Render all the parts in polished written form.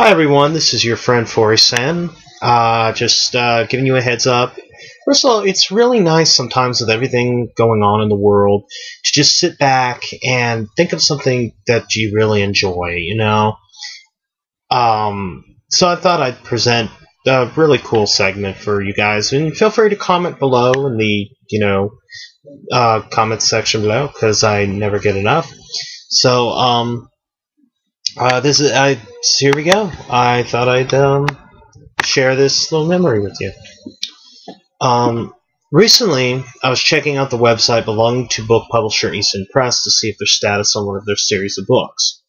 Hi everyone, this is your friend Fori-san. Just giving you a heads up. First of all, it's really nice sometimes with everything going on in the world to just sit back and think of something that you really enjoy. So I thought I'd present a really cool segment for you guys, and feel free to comment below in the, comment section below, because I never get enough. So, here we go. I thought I'd share this little memory with you. Recently, I was checking out the website belonging to book publisher Easton Press to see if there's status on one of their series of books.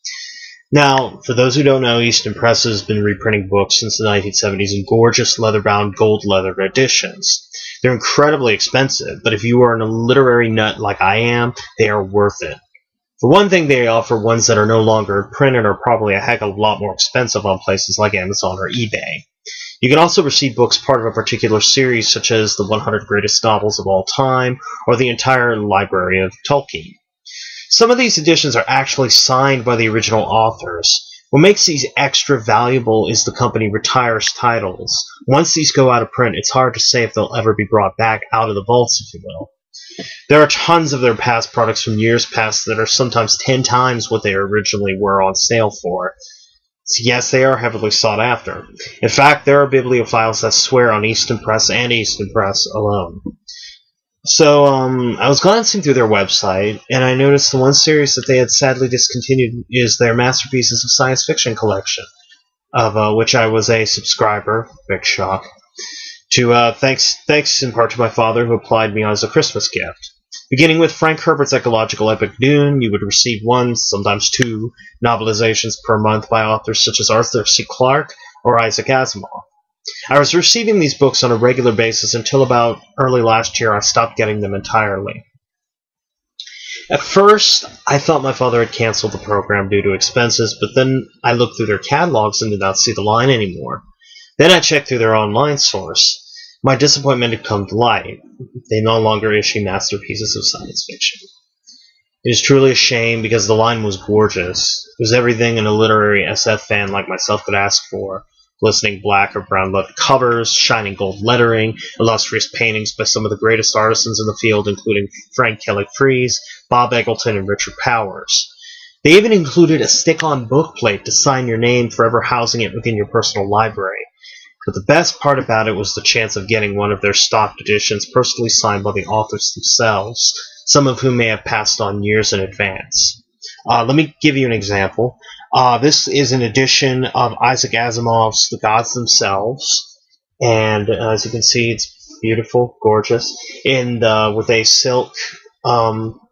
Now, for those who don't know, Easton Press has been reprinting books since the 1970s in gorgeous leather-bound gold leather editions. They're incredibly expensive, but if you are a literary nut like I am, they are worth it. For one thing, they offer ones that are no longer in print and are probably a heck of a lot more expensive on places like Amazon or eBay. You can also receive books part of a particular series, such as the 100 Greatest Novels of All Time, or the entire library of Tolkien. Some of these editions are actually signed by the original authors. What makes these extra valuable is the company retires titles. Once these go out of print, it's hard to say if they'll ever be brought back out of the vaults, if you will. There are tons of their past products from years past that are sometimes 10 times what they originally were on sale for. So yes, they are heavily sought after. In fact, there are bibliophiles that swear on Easton Press and Easton Press alone. So, I was glancing through their website, and I noticed the one series that they had sadly discontinued is their Masterpieces of Science Fiction collection, of which I was a subscriber. Big shock. Thanks in part to my father, who applied me as a Christmas gift. Beginning with Frank Herbert's ecological epic Dune, you would receive one, sometimes two, novelizations per month by authors such as Arthur C. Clarke or Isaac Asimov. I was receiving these books on a regular basis until about early last year I stopped getting them entirely. At first, I thought my father had canceled the program due to expenses, but then I looked through their catalogs and did not see the line anymore. Then I checked through their online source. My disappointment had come to light. They no longer issue masterpieces of science fiction. It is truly a shame because the line was gorgeous. It was everything a literary SF fan like myself could ask for. Glistening black or brown leather covers, shining gold lettering, illustrious paintings by some of the greatest artisans in the field, including Frank Kelly Freas, Bob Eggleton, and Richard Powers. They even included a stick-on bookplate to sign your name, forever housing it within your personal library. But the best part about it was the chance of getting one of their stocked editions personally signed by the authors themselves, some of whom may have passed on years in advance. Let me give you an example. This is an edition of Isaac Asimov's The Gods Themselves, and as you can see, it's beautiful, gorgeous, with a silk bookmarker.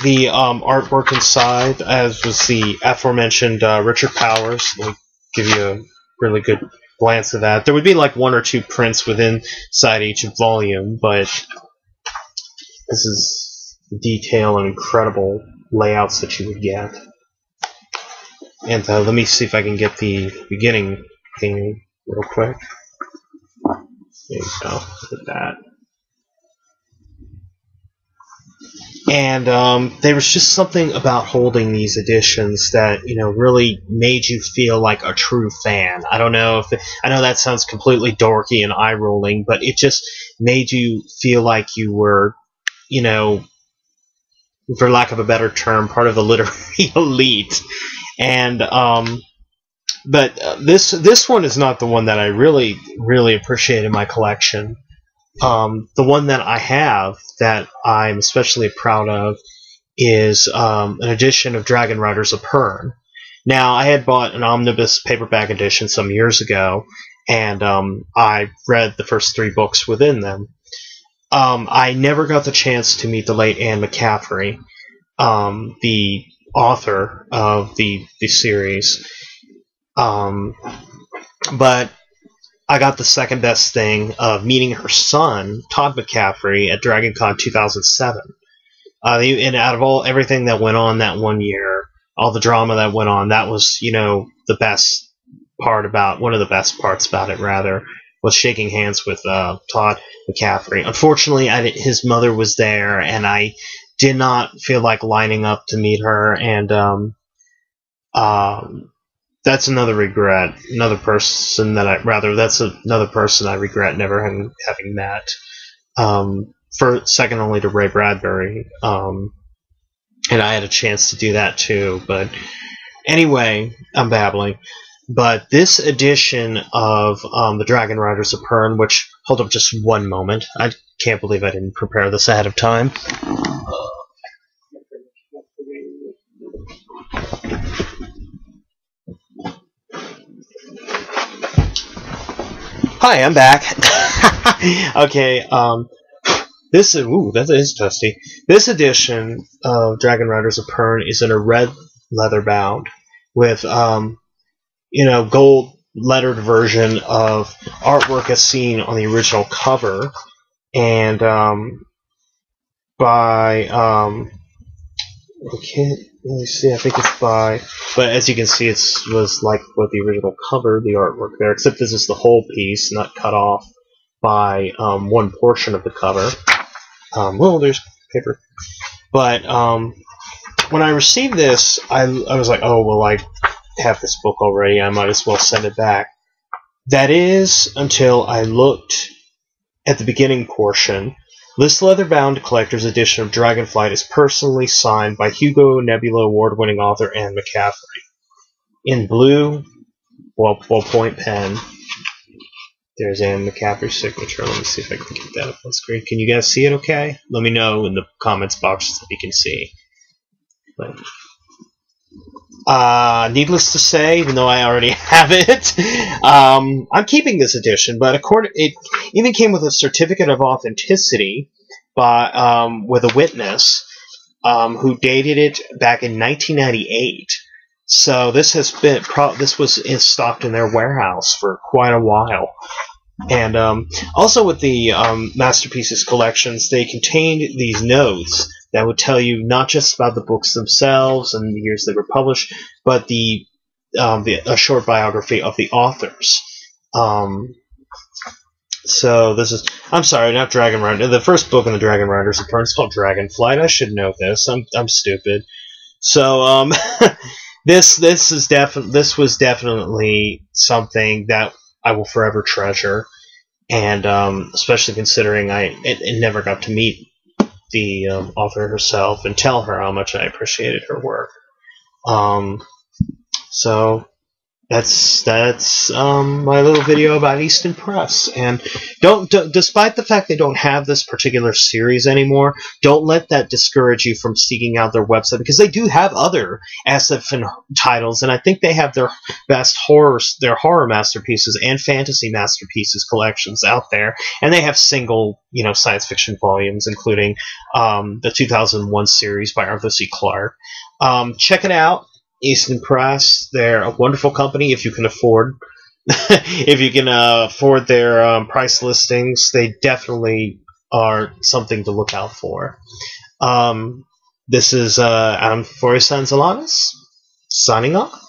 The artwork inside, as was the aforementioned Richard Powers. Let me give you a really good glance of that. There would be like one or two prints inside each volume, but this is the detail and incredible layouts that you would get. And let me see if I can get the beginning thing real quick. There you go. Look at that. And there was just something about holding these editions that, really made you feel like a true fan. I don't know I know that sounds completely dorky and eye-rolling, but it just made you feel like you were, for lack of a better term, part of the literary elite. And but this one is not the one that I really, really appreciate in my collection. The one that I have that I'm especially proud of is an edition of Dragon Riders of Pern. Now, I had bought an omnibus paperback edition some years ago, and I read the first 3 books within them. I never got the chance to meet the late Anne McCaffrey, the author of the series, but I got the second best thing of meeting her son, Todd McCaffrey, at DragonCon 2007. And out of everything that went on that one year, all the drama that went on, that was, the best part one of the best parts about it, rather, was shaking hands with Todd McCaffrey. Unfortunately, his mother was there, and I did not feel like lining up to meet her, and That's another regret. Another person that that's another person I regret never having met. Second only to Ray Bradbury. And I had a chance to do that too. But anyway, I'm babbling. But this edition of the Dragon Riders of Pern, which, hold up just one moment. I can't believe I didn't prepare this ahead of time. Hi, I'm back. Okay, that is testy. This edition of Dragon Riders of Pern is in a red leather bound with, gold lettered version of artwork as seen on the original cover, and by I can't really see. I think it's by, but as you can see, it was like what the original cover, the artwork there, except this is the whole piece, not cut off by one portion of the cover. Well, there's paper, but when I received this, I was like, oh well, I have this book already. I might as well send it back. That is until I looked at the beginning portion. This leather-bound collector's edition of Dragonflight is personally signed by Hugo Nebula award-winning author Anne McCaffrey. In blue, ballpoint pen. There's Anne McCaffrey's signature. Let me see if I can get that up on screen. Can you guys see it okay? Let me know in the comments box if you can see. But, needless to say, even though I already have it, I'm keeping this edition, but it even came with a certificate of authenticity by with a witness who dated it back in 1998. So this has been this was stocked in their warehouse for quite a while. And also with the Masterpieces collections, they contained these notes that would tell you not just about the books themselves and the years they were published, but a short biography of the authors. So this is, I'm sorry, not Dragon Rider. The first book in the Dragon Riders of Pern is called Dragonflight. I should know this. I'm stupid. So this was definitely something that I will forever treasure, and especially considering it never got to meet the author herself and tell her how much I appreciated her work. So that's my little video about Easton Press. And despite the fact they don't have this particular series anymore, don't let that discourage you from seeking out their website, because they do have other SF titles, and I think they have their best horror masterpieces and fantasy masterpieces collections out there, and they have single science fiction volumes, including the 2001 series by Arthur C. Clarke. Check it out. Easton Press, they're a wonderful company if you can afford their price listings. They definitely are something to look out for. This is Adam Flores Sanzalanes signing off.